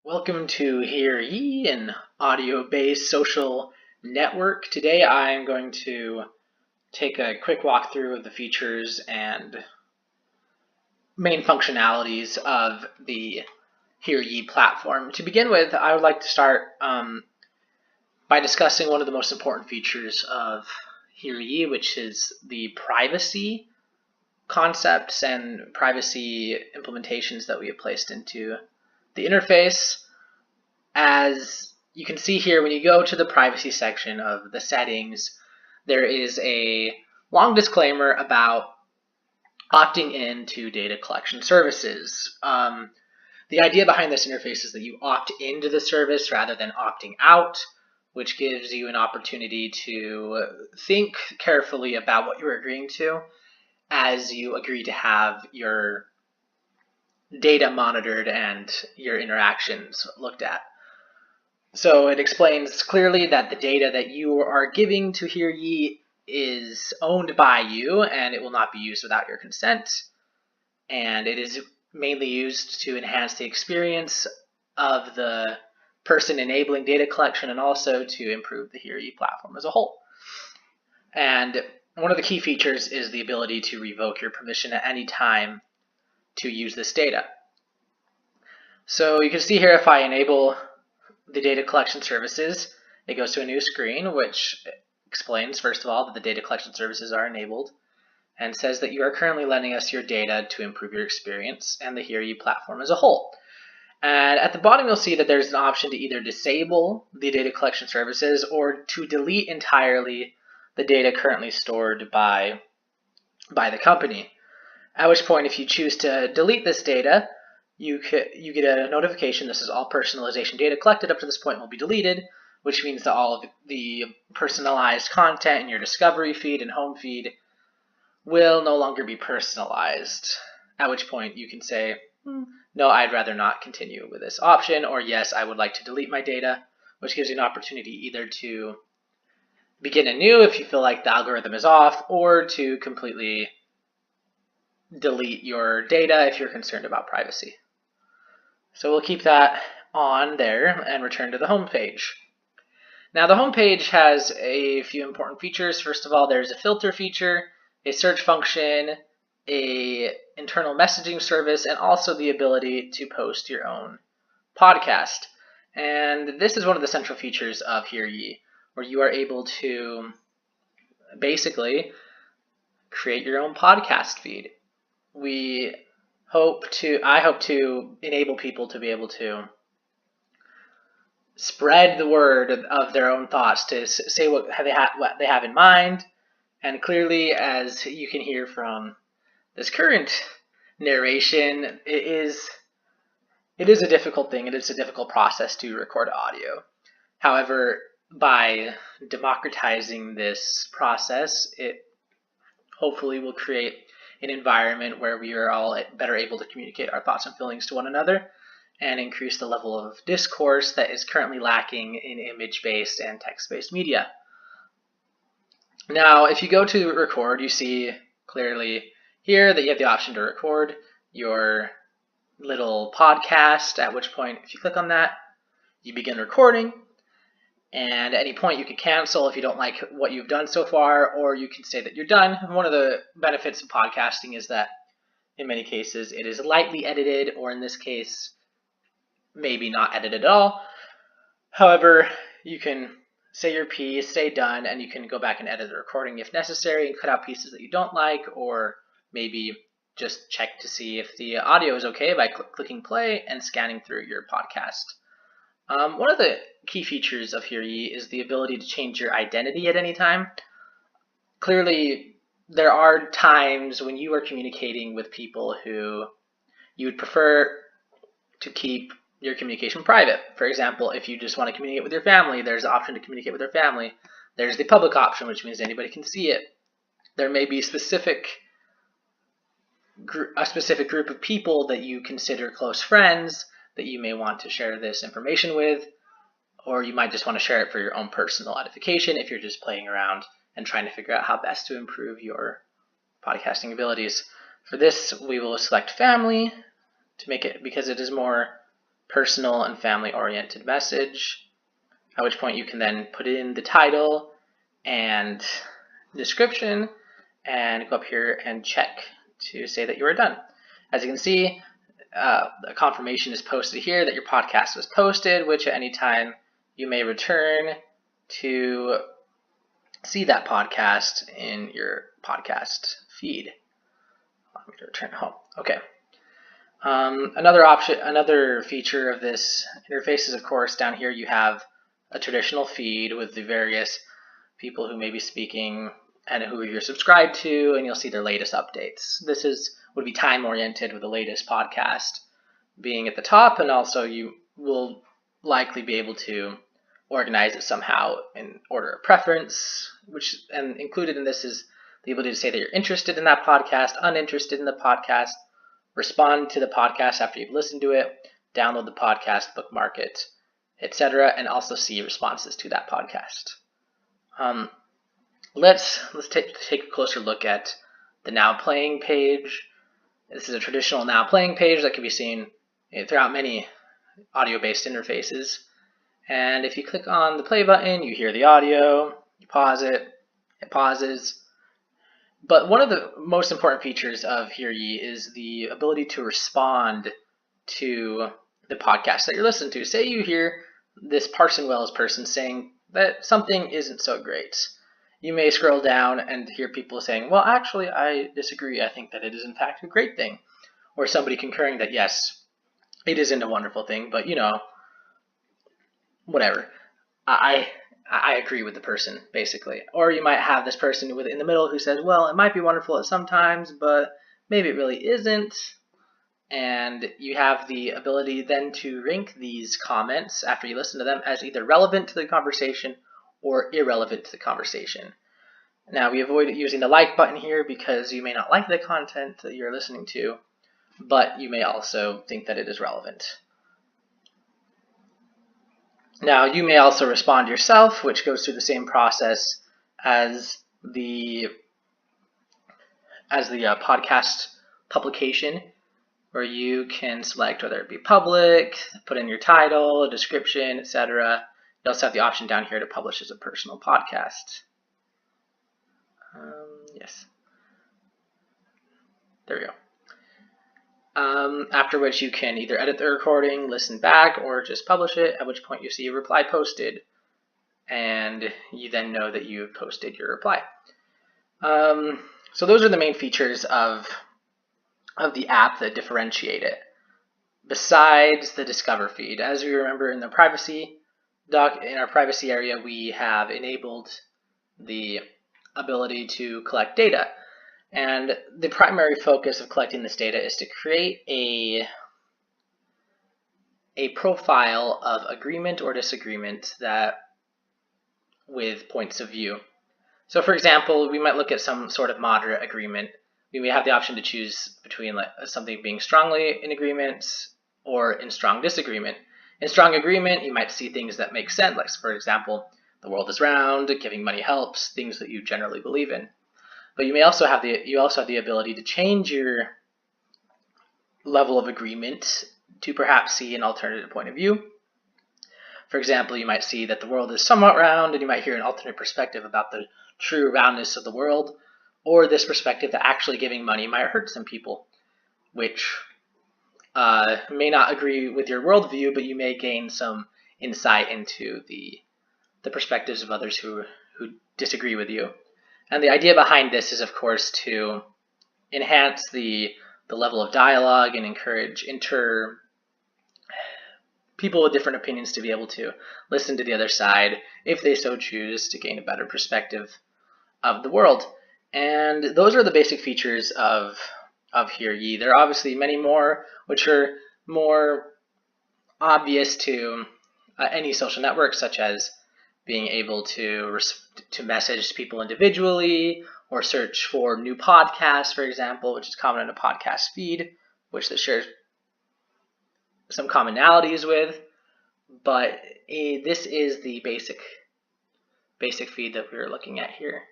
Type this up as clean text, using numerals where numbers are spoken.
Welcome to HearYe, an audio-based social network. Today I'm going to take a quick walkthrough of the features and main functionalities of the HearYe platform. To begin with, I would like to start by discussing one of the most important features of HearYe, which is the privacy concepts and privacy implementations that we have placed into the interface. As you can see here, when you go to the privacy section of the settings, there is a long disclaimer about opting in to data collection services. The idea behind this interface is that you opt into the service rather than opting out, which gives you an opportunity to think carefully about what you're agreeing to as you agree to have your data monitored and your interactions looked at. So it explains clearly that the data that you are giving to HearYe is owned by you and it will not be used without your consent. And it is mainly used to enhance the experience of the person enabling data collection and also to improve the HearYe platform as a whole. And one of the key features is the ability to revoke your permission at any time to use this data. So you can see here, if I enable the data collection services, it goes to a new screen which explains, first of all, that the data collection services are enabled and says that you are currently lending us your data to improve your experience and the HearYe platform as a whole. And at the bottom, you'll see that there's an option to either disable the data collection services or to delete entirely the data currently stored by the company. At which point, if you choose to delete this data, you get a notification. This is all personalization data collected up to this point will be deleted, which means that all of the personalized content in your discovery feed and home feed will no longer be personalized. At which point you can say, no, I'd rather not continue with this option, or yes, I would like to delete my data, which gives you an opportunity either to begin anew if you feel like the algorithm is off, or to completely delete your data if you're concerned about privacy. So we'll keep that on there and return to the home page. Now the home page has a few important features. First of all, there's a filter feature, a search function, a internal messaging service, and also the ability to post your own podcast. And this is one of the central features of HearYe, where you are able to basically create your own podcast feed. I hope to enable people to be able to spread the word of their own thoughts, to say what they have in mind. And clearly, as you can hear from this current narration, it is a difficult thing. It is a difficult process to record audio. However, by democratizing this process, it hopefully will create an environment where we are all better able to communicate our thoughts and feelings to one another and increase the level of discourse that is currently lacking in image-based and text-based media. Now, if you go to record, you see clearly here that you have the option to record your little podcast, at which point, if you click on that, you begin recording. And at any point, you can cancel if you don't like what you've done so far, or you can say that you're done. And one of the benefits of podcasting is that in many cases it is lightly edited, or in this case, maybe not edited at all. However, you can say your piece, say done, and you can go back and edit the recording if necessary and cut out pieces that you don't like, or maybe just check to see if the audio is okay by clicking play and scanning through your podcast. One of the key features of HearYe is the ability to change your identity at any time. Clearly, there are times when you are communicating with people who you would prefer to keep your communication private. For example, if you just want to communicate with your family, there's the option to communicate with your family. There's the public option, which means anybody can see it. There may be a specific group of people that you consider close friends that you may want to share this information with, or you might just want to share it for your own personal edification if you're just playing around and trying to figure out how best to improve your podcasting abilities. For this, we will select family to make it, because it is more personal and family-oriented message, at which point you can then put in the title and description and go up here and check to say that you are done. As you can see, a confirmation is posted here that your podcast was posted, which at any time you may return to see that podcast in your podcast feed. Let me return home. Okay. Another feature of this interface is, of course, down here you have a traditional feed with the various people who may be speaking and who you're subscribed to, and you'll see their latest updates. This would be time-oriented, with the latest podcast being at the top, and also you will likely be able to organize it somehow in order of preference, and included in this is the ability to say that you're interested in that podcast, uninterested in the podcast, respond to the podcast after you've listened to it, download the podcast, bookmark it, etc., and also see responses to that podcast. Let's take a closer look at the Now Playing page. This is a traditional Now Playing page that can be seen throughout many audio-based interfaces. And if you click on the play button, you hear the audio, you pause it, it pauses. But one of the most important features of HearYe is the ability to respond to the podcast that you're listening to. Say you hear this Parson Wells person saying that something isn't so great. You may scroll down and hear people saying, well, actually, I disagree. I think that it is, in fact, a great thing. Or somebody concurring that, yes, it isn't a wonderful thing, but, whatever. I agree with the person, basically. Or you might have this person in the middle who says, well, it might be wonderful at some times, but maybe it really isn't. And you have the ability then to rank these comments after you listen to them as either relevant to the conversation or irrelevant to the conversation. Now, we avoid using the like button here because you may not like the content that you're listening to, but you may also think that it is relevant. Now, you may also respond yourself, which goes through the same process as the podcast publication, where you can select whether it be public, put in your title, a description, etc. You also have the option down here to publish as a personal podcast. Yes. There we go. After which you can either edit the recording, listen back, or just publish it, at which point you see a reply posted, and you then know that you've posted your reply. So those are the main features of the app that differentiate it, besides the Discover feed. As we remember in the privacy in our privacy area, we have enabled the ability to collect data. And the primary focus of collecting this data is to create a profile of agreement or disagreement with points of view. So for example, we might look at some sort of moderate agreement. We may have the option to choose between something being strongly in agreement or in strong disagreement. In strong agreement, you might see things that make sense, like for example, the world is round, giving money helps, things that you generally believe in. But you also have the ability to change your level of agreement to perhaps see an alternative point of view. For example, you might see that the world is somewhat round, and you might hear an alternate perspective about the true roundness of the world, or this perspective that actually giving money might hurt some people, which may not agree with your worldview, but you may gain some insight into the perspectives of others who disagree with you. And the idea behind this is, of course, to enhance the level of dialogue and encourage people with different opinions to be able to listen to the other side, if they so choose, to gain a better perspective of the world. And those are the basic features of HearYe. There are obviously many more, which are more obvious to any social network, such as being able to message people individually, or search for new podcasts, for example, which is common in a podcast feed, which this shares some commonalities with. But this is the basic feed that we were looking at here.